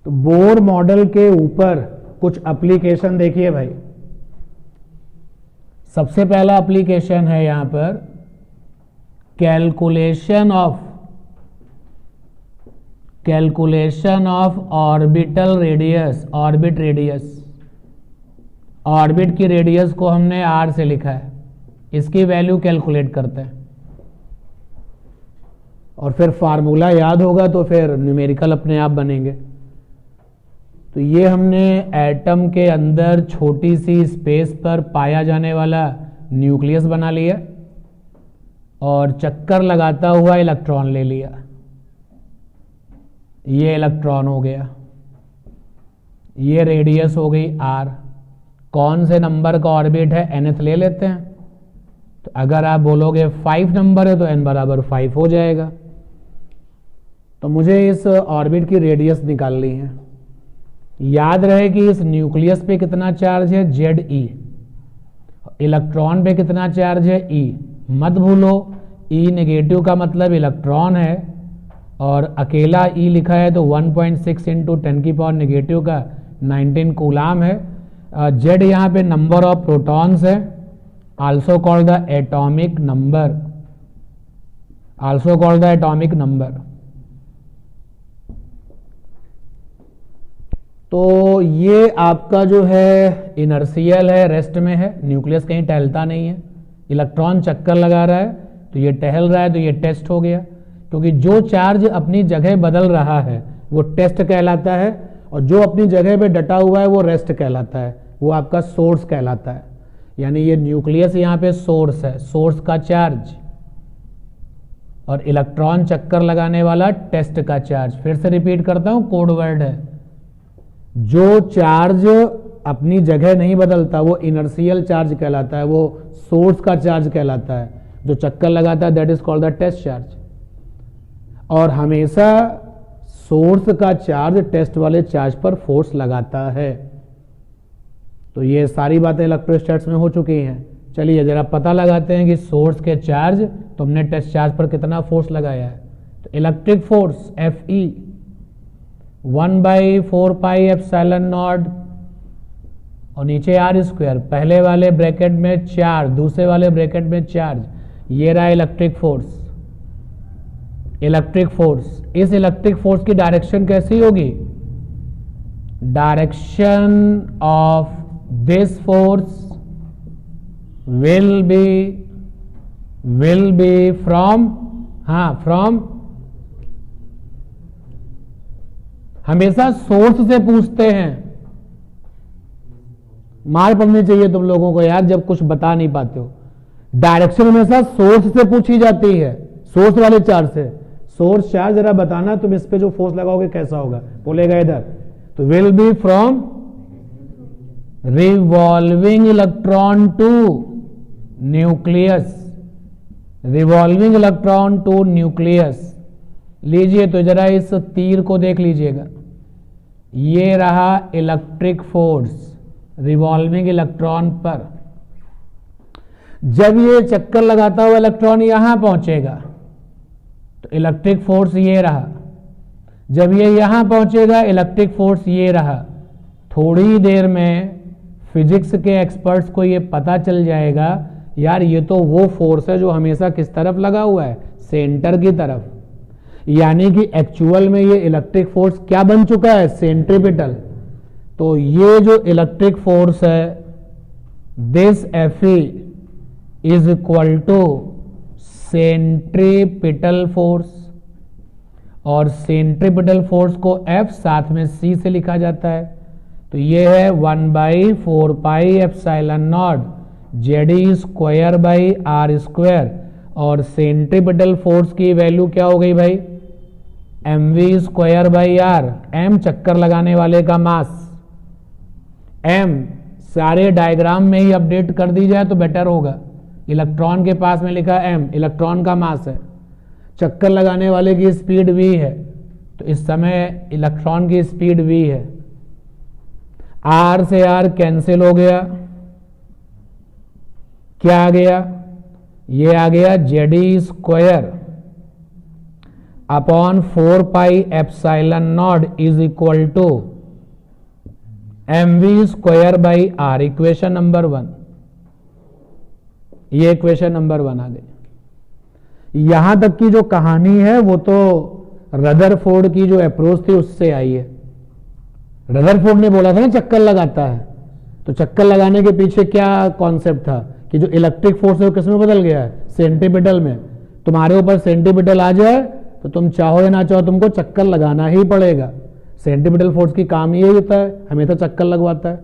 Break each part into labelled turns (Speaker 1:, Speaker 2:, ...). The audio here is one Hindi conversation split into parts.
Speaker 1: तो बोर मॉडल के ऊपर कुछ एप्लीकेशन देखिए भाई। सबसे पहला एप्लीकेशन है यहां पर calculation of orbital radius. Orbit की रेडियस को हमने r से लिखा है, इसकी वैल्यू कैलकुलेट करते हैं और फिर फार्मूला याद होगा तो फिर न्यूमेरिकल अपने आप बनेंगे। तो ये हमने एटम के अंदर छोटी सी स्पेस पर पाया जाने वाला न्यूक्लियस बना लिया और चक्कर लगाता हुआ इलेक्ट्रॉन ले लिया। ये इलेक्ट्रॉन हो गया, ये रेडियस हो गई r। कौन से नंबर का ऑर्बिट है, nth ले लेते हैं। तो अगर आप बोलोगे 5 नंबर है तो n बराबर 5 हो जाएगा। तो मुझे इस ऑर्बिट की रेडियस निकालनी है। याद रहे कि इस न्यूक्लियस पे कितना चार्ज है, Ze। इलेक्ट्रॉन पे कितना चार्ज है, E। मत भूलो E नेगेटिव का मतलब इलेक्ट्रॉन है और अकेला E लिखा है तो 1.6 इंटू 10 की पावर नेगेटिव का 19 कूलाम है। Z यहाँ पे नंबर ऑफ प्रोटॉन्स है, also called the atomic number. तो ये आपका जो है इनर्शियल है, रेस्ट में है, न्यूक्लियस कहीं टहलता नहीं है। इलेक्ट्रॉन चक्कर लगा रहा है तो ये टहल रहा है, तो ये टेस्ट हो गया। क्योंकि जो चार्ज अपनी जगह बदल रहा है वो टेस्ट कहलाता है और जो अपनी जगह पे डटा हुआ है वो रेस्ट कहलाता है, वो आपका सोर्स कहलाता है। यानी ये न्यूक्लियस यहाँ पे सोर्स है, सोर्स का चार्ज, और इलेक्ट्रॉन चक्कर लगाने वाला टेस्ट का चार्ज। फिर से रिपीट करता हूं, कोड वर्ड है। जो चार्ज अपनी जगह नहीं बदलता वो इनर्शियल चार्ज कहलाता है, वो सोर्स का चार्ज कहलाता है। जो चक्कर लगाता है that is called the test charge. और हमेशा सोर्स का चार्ज टेस्ट वाले चार्ज पर फोर्स लगाता है। तो ये सारी बातें इलेक्ट्रोस्टैटिक्स में हो चुकी हैं। चलिए जरा पता लगाते हैं कि सोर्स के चार्ज तुमने टेस्ट चार्ज पर कितना फोर्स लगाया है। तो electric force Fe 1/4 pi epsilon not और नीचे r²। पहले वाले ब्रैकेट में चार्ज, दूसरे वाले ब्रैकेट में चार्ज। ये रहा इलेक्ट्रिक फोर्स। इस इलेक्ट्रिक फोर्स की डायरेक्शन कैसी होगी? Direction of this force will be from हमेशा सोर्स से पूछते हैं। मार पड़नी चाहिए तुम लोगों को यार जब कुछ बता नहीं पाते हो। डायरेक्शन हमेशा सोर्स से पूछी जाती है, सोर्स वाले चार्ज से। सोर्स चार्ज जरा बताना तुम इस पे जो फोर्स लगाओगे कैसा होगा, बोलेगा इधर। तो will be from revolving electron to nucleus. लीजिए तो जरा इस तीर को देख लीजिएगा। ये रहा इलेक्ट्रिक फोर्स रिवॉल्विंग इलेक्ट्रॉन पर। जब ये चक्कर लगाता हुआ इलेक्ट्रॉन यहां पहुंचेगा तो इलेक्ट्रिक फोर्स ये रहा। जब ये यहां पहुंचेगा इलेक्ट्रिक फोर्स ये रहा। थोड़ी देर में फिजिक्स के एक्सपर्ट्स को ये पता चल जाएगा यार ये तो वो फोर्स है जो हमेशा किस तरफ लगा हुआ है, सेंटर की तरफ। यानी कि एक्चुअल में ये इलेक्ट्रिक फोर्स क्या बन चुका है, सेंट्रीपिटल। तो ये जो इलेक्ट्रिक फोर्स है this Fe is equal to centripetal force, और सेंट्रीपिटल फोर्स को F साथ में C से लिखा जाता है। तो ये है 1/4 पाई एप्सिलॉन नॉट Ze²/r²। और सेंट्रीपिटल फोर्स की वैल्यू क्या हो गई भाई, mv²/r। m चक्कर लगाने वाले का मास, m सारे डायग्राम में ही अपडेट कर दी जाए तो बेटर होगा। इलेक्ट्रॉन के पास में लिखा m, इलेक्ट्रॉन का मास है। चक्कर लगाने वाले की स्पीड v है, तो इस समय इलेक्ट्रॉन की स्पीड v है। r से r कैंसिल हो गया, क्या आ गया, ये आ गया Ze²। Upon 4 pi epsilon naught is equal to mv square by r. Equation number 1, ये इक्वेशन नंबर 1 आ गई। यहां तक की जो कहानी है वो तो रदरफोर्ड की जो अप्रोच थी उससे आई है। रदरफोर्ड ने बोला था ना चक्कर लगाता है, तो चक्कर लगाने के पीछे क्या कॉन्सेप्ट था कि जो इलेक्ट्रिक फोर्स है वो किसमें बदल गया है, सेंटीपिटल में। तुम्हारे ऊपर सेंटीपिटल आ जाए तो तुम चाहो या ना चाहो तुमको चक्कर लगाना ही पड़ेगा। सेंटीपिटल फोर्स की काम यही होता है, हमेशा चक्कर लगवाता है।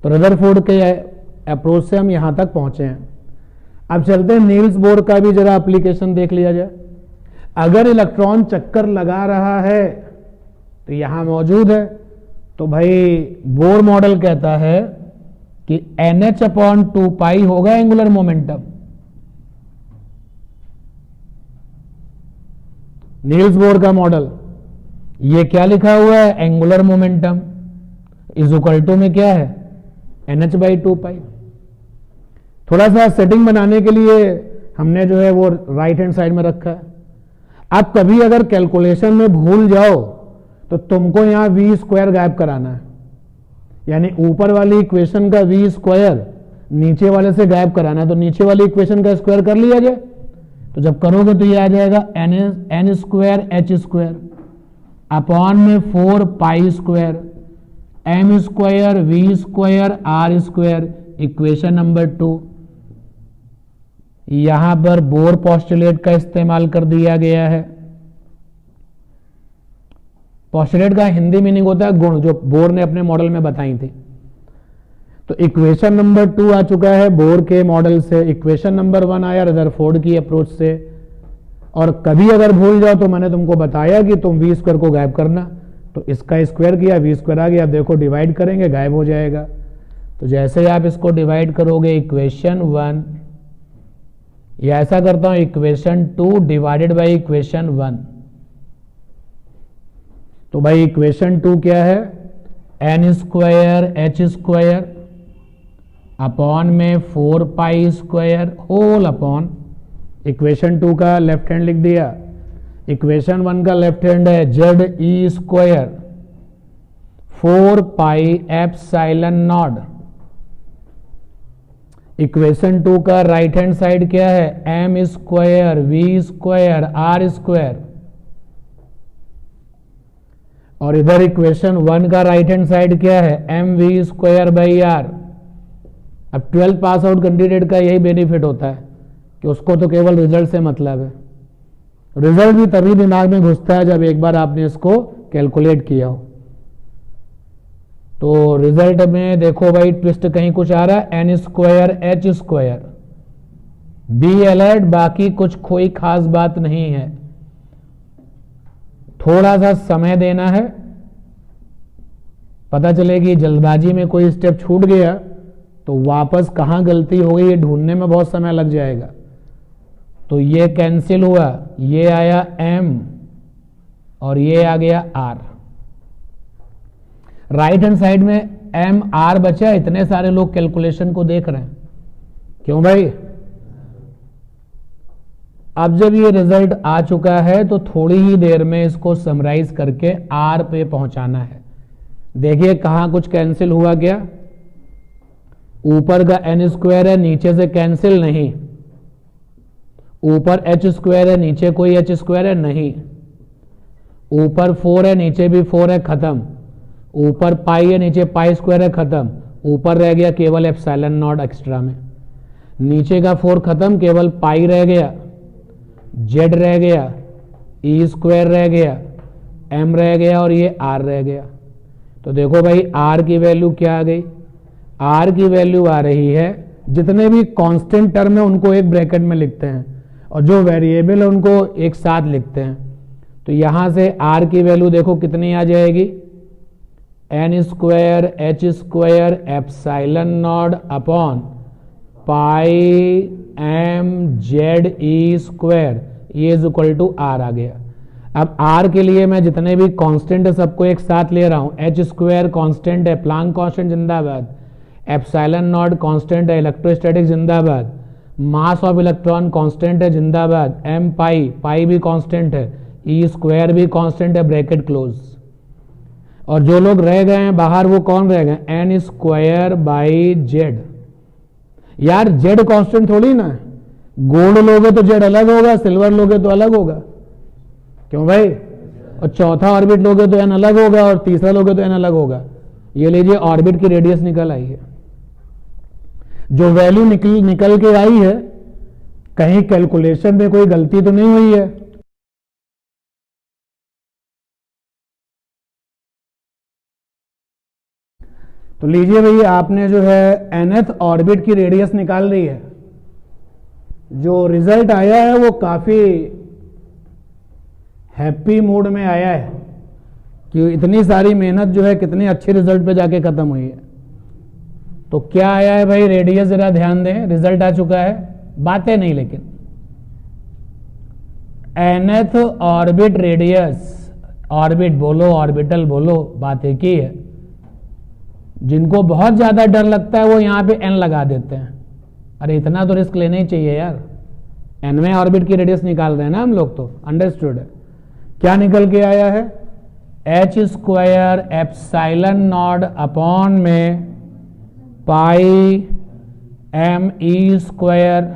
Speaker 1: तो रदरफोर्ड के अप्रोच से हम यहां तक पहुंचे हैं। अब चलते हैं नील्स बोर का भी जरा एप्लीकेशन देख लिया जाए। अगर इलेक्ट्रॉन चक्कर लगा रहा है तो यहां मौजूद है, तो भाई बोर मॉडल कहता है कि NH/2π होगा एंगुलर मोमेंटम। नील्स बोर का मॉडल, ये क्या लिखा हुआ है, angular momentum is equal to में क्या है, NH/2π। थोड़ा सा सेटिंग बनाने के लिए हमने जो है वो राइट हैंड साइड में रखा है। आप कभी अगर कैलकुलेशन में भूल जाओ तो तुमको यहां v स्क्वायर गायब कराना है, यानी ऊपर वाली इक्वेशन का v स्क्वायर नीचे वाले से गायब कराना है। तो नीचे वाली इक्वेशन का स्क्वायर कर लिया जाए, तो जब करोगे तो ये आ जाएगा n square h square upon में 4 pi square m square v square r square. Equation number 2, यहां पर बोर पोस्टुलेट का इस्तेमाल कर दिया गया है। पोस्टुलेट का हिंदी मीनिंग होता है गुण, जो बोर ने अपने मॉडल में बताई थी। तो इक्वेशन नंबर 2 आ चुका है बोर के मॉडल से। इक्वेशन नंबर 1 आया रदरफोर्ड की अप्रोच से। और कभी अगर भूल जाओ तो मैंने तुमको बताया कि तुम v स्क्वायर को गायब करना, तो इसका स्क्वायर किया, v स्क्वायर आ गया। अब देखो डिवाइड करेंगे, गायब हो जाएगा। तो जैसे आप इसको डिवाइड करोगे इक्वेशन 1, या ऐसा करता हूं इक्वेशन 2 डिवाइडेड बाई इक्वेशन 1। तो भाई इक्वेशन 2 क्या है, n square h square upon में 4 pi square whole upon. Equation 2 का लेफ्ट हैंड लिख दिया, इक्वेशन 1 का लेफ्ट हैंड है ZE square 4 pi epsilon naught. Equation 2 का राइट हैंड साइड क्या है, m square v square r square. और इधर इक्वेशन 1 का राइट हैंड साइड क्या है, mv स्क्वायर बाई r। अब 12th पास आउट कैंडिडेट का यही बेनिफिट होता है कि उसको तो केवल रिजल्ट से मतलब है। रिजल्ट भी तभी दिमाग में घुसता है जब एक बार आपने इसको कैलकुलेट किया हो। तो रिजल्ट में देखो भाई ट्विस्ट कहीं कुछ आ रहा है, n square h square. Be alert, बाकी कुछ कोई खास बात नहीं है। थोड़ा सा समय देना है, पता चलेगी जल्दबाजी में कोई स्टेप छूट गया तो वापस कहां गलती हो गई ये ढूंढने में बहुत समय लग जाएगा। तो ये कैंसिल हुआ, ये आया m और ये आ गया r। राइट हैंड साइड में m r बचा। इतने सारे लोग कैलकुलेशन को देख रहे हैं, क्यों भाई? अब जब ये रिजल्ट आ चुका है तो थोड़ी ही देर में इसको समराइज करके r पे पहुंचाना है। देखिए कहां कुछ कैंसिल हुआ क्या, ऊपर का n स्क्वायर है, नीचे से कैंसिल नहीं। ऊपर h स्क्वायर है, नीचे कोई h स्क्वायर है नहीं। ऊपर 4 है, नीचे भी 4 है, खत्म। ऊपर पाई है, नीचे पाई स्क्वायर है, खत्म। ऊपर रह गया केवल एप्सिलॉन नॉट एक्स्ट्रा में। नीचे का 4 खत्म, केवल पाई रह गया, z रह गया, e स्क्वायर रह गया, m रह गया और ये r रह गया। तो देखो भाई r की वैल्यू क्या आ गई, r की वैल्यू आ रही है, जितने भी कांस्टेंट टर्म है उनको एक ब्रैकेट में लिखते हैं और जो वेरिएबल है उनको एक साथ लिखते हैं। तो यहां से r की वैल्यू देखो कितनी आ जाएगी, n square h square epsilon not upon pi m z e square, ये इज इक्वल टू r आ गया। अब r के लिए मैं जितने भी कांस्टेंट है सबको एक साथ ले रहा हूं। h स्क्वायर कांस्टेंट है, प्लांक कांस्टेंट जिंदाबाद। एप्सिलॉन नॉट कांस्टेंट है, इलेक्ट्रोस्टैटिक जिंदाबाद। मास ऑफ इलेक्ट्रॉन कांस्टेंट है, जिंदाबाद। m पाई, पाई भी कांस्टेंट है, ई स्क्वायर भी कांस्टेंट है, ब्रैकेट क्लोज। और जो लोग रह गए हैं बाहर वो कौन रह गए, एन स्क्वायर बाई जेड। यार जेड कांस्टेंट थोड़ी ना, गोल्ड लोगे तो जेड अलग होगा, सिल्वर लोगे तो अलग होगा, क्यों भाई? और चौथा ऑर्बिट लोगे तो एन अलग होगा, और तीसरा लोगे तो एन अलग होगा। ये लीजिए ऑर्बिट की रेडियस निकल आई है। जो वैल्यू निकल के आई है, कहीं कैलकुलेशन में कोई गलती तो नहीं हुई है? तो लीजिए भैया, आपने जो है nth ऑर्बिट की रेडियस निकाल ली है। जो रिजल्ट आया है वो काफी हैप्पी मूड में आया है कि इतनी सारी मेहनत जो है कितने अच्छे रिजल्ट पे जाके खत्म हुई है। तो क्या आया है भाई, रेडियस जरा ध्यान दें, रिजल्ट आ चुका है, बातें नहीं लेकिन nth ऑर्बिट रेडियस, ऑर्बिट बोलो ऑर्बिटल बोलो, बात एक ही है। जिनको बहुत ज्यादा डर लगता है वो यहां पे n लगा देते हैं। अरे इतना तो रिस्क लेना ही चाहिए यार, nवें ऑर्बिट की रेडियस निकाल रहे हैं ना हम लोग, तो अंडरस्टूड है। क्या निकल के आया है, H square epsilon not upon में पाई एम ई स्क्वायर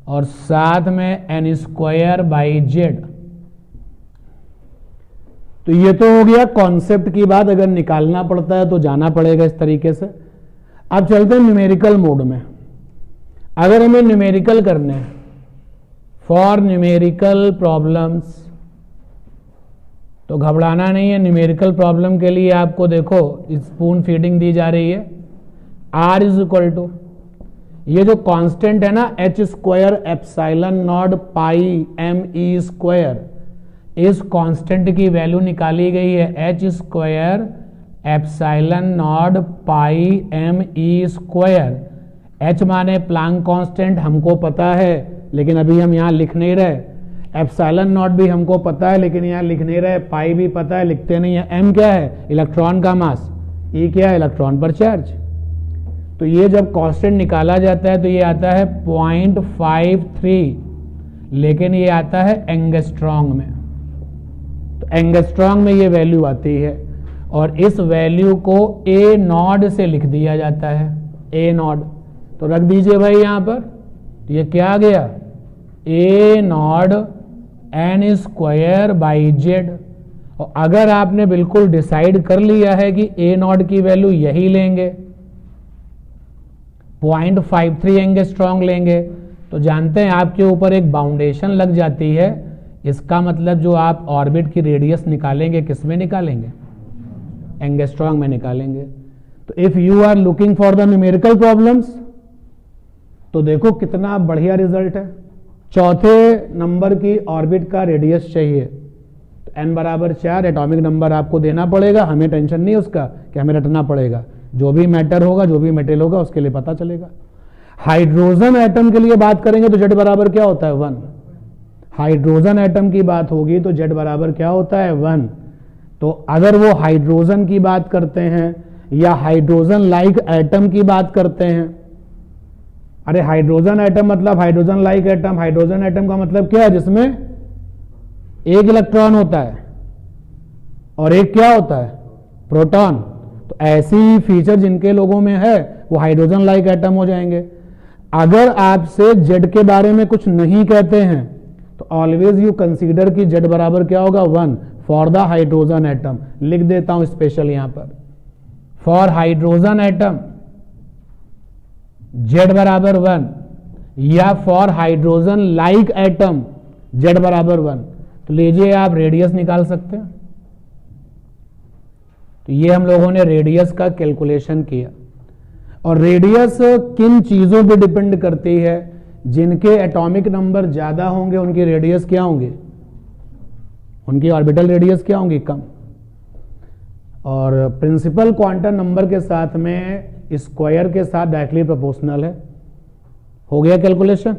Speaker 1: और साथ में एन स्क्वायर बाई जेड। तो ये तो हो गया कॉन्सेप्ट की बात, अगर निकालना पड़ता है तो जाना पड़ेगा इस तरीके से। अब चलते हैं न्यूमेरिकल मोड में। अगर हमें न्यूमेरिकल करने हैं, फॉर न्यूमेरिकल प्रॉब्लम्स, तो घबराना नहीं है। न्यूमेरिकल प्रॉब्लम के लिए आपको देखो स्पून फीडिंग दी जा रही है। R इज इक्वल टू, ये जो कांस्टेंट है ना H square epsilon naught pi M E square, इस कांस्टेंट की वैल्यू निकाली गई है H square epsilon naught pi M E square. H माने प्लांक कांस्टेंट, हमको पता है लेकिन अभी हम यहाँ लिख नहीं रहे। एप्सिलॉन नॉट भी हमको पता है लेकिन यहाँ लिख नहीं रहे। पाई भी पता है, लिखते नहीं है। एम क्या है, इलेक्ट्रॉन का मास। ई क्या है, इलेक्ट्रॉन पर चार्ज। तो ये जब कांस्टेंट निकाला जाता है तो ये आता है 0.53, लेकिन ये आता है एंगस्ट्रॉन्ग में। तो एंगस्ट्रॉन्ग में ये वैल्यू आती है और इस वैल्यू को ए नॉड से लिख दिया जाता है, ए नॉड। तो रख दीजिए भाई यहां पर, तो ये क्या आ गया, A naught N square by Z. और अगर आपने बिल्कुल डिसाइड कर लिया है कि ए नॉड की वैल्यू यही लेंगे, 0.53 एंगस्ट्रॉन्ग लेंगे, तो जानते हैं आपके ऊपर एक बाउंडेशन लग जाती है। इसका मतलब जो आप ऑर्बिट की रेडियस निकालेंगे किस में निकालेंगे, एंगस्ट्रॉन्ग में निकालेंगे। तो if you are looking for the numerical problems, तो देखो कितना बढ़िया रिजल्ट है। चौथे नंबर की ऑर्बिट का रेडियस चाहिए, तो n बराबर 4 एटॉमिक नंबर आपको देना पड़ेगा। हमें टेंशन नहीं उसका कि हमें रटना पड़ेगा, जो भी मैटर होगा, जो भी मेटेरियल होगा उसके लिए पता चलेगा। हाइड्रोजन एटम के लिए बात करेंगे तो Z बराबर क्या होता है, 1। हाइड्रोजन एटम की बात होगी तो Z बराबर क्या होता है, 1। तो अगर वो हाइड्रोजन की बात करते हैं या हाइड्रोजन लाइक एटम की बात करते हैं, अरे हाइड्रोजन एटम मतलब hydrogen like atom. Hydrogen atom का मतलब क्या है, जिसमें एक इलेक्ट्रॉन होता है और एक क्या होता है, प्रोटॉन। तो ऐसी फीचर जिनके लोगों में है वो हाइड्रोजन लाइक एटम हो जाएंगे। अगर आपसे जेड के बारे में कुछ नहीं कहते हैं तो ऑलवेज यू कंसीडर कि जेड बराबर क्या होगा, 1 फॉर द हाइड्रोजन एटम। लिख देता हूं स्पेशल यहां पर, फॉर हाइड्रोजन एटम जेड बराबर 1, या for hydrogen like atom Z बराबर 1। तो लीजिए आप रेडियस निकाल सकते हैं। तो ये हम लोगों ने रेडियस का कैलकुलेशन किया। और रेडियस किन चीजों पे डिपेंड करती है, जिनके एटॉमिक नंबर ज्यादा होंगे उनकी रेडियस क्या होंगी, उनकी ऑर्बिटल रेडियस क्या होंगी, कम। और प्रिंसिपल क्वांटम नंबर के साथ में स्क्वायर के साथ डायरेक्टली प्रोपोर्शनल है। हो गया कैलकुलेशन।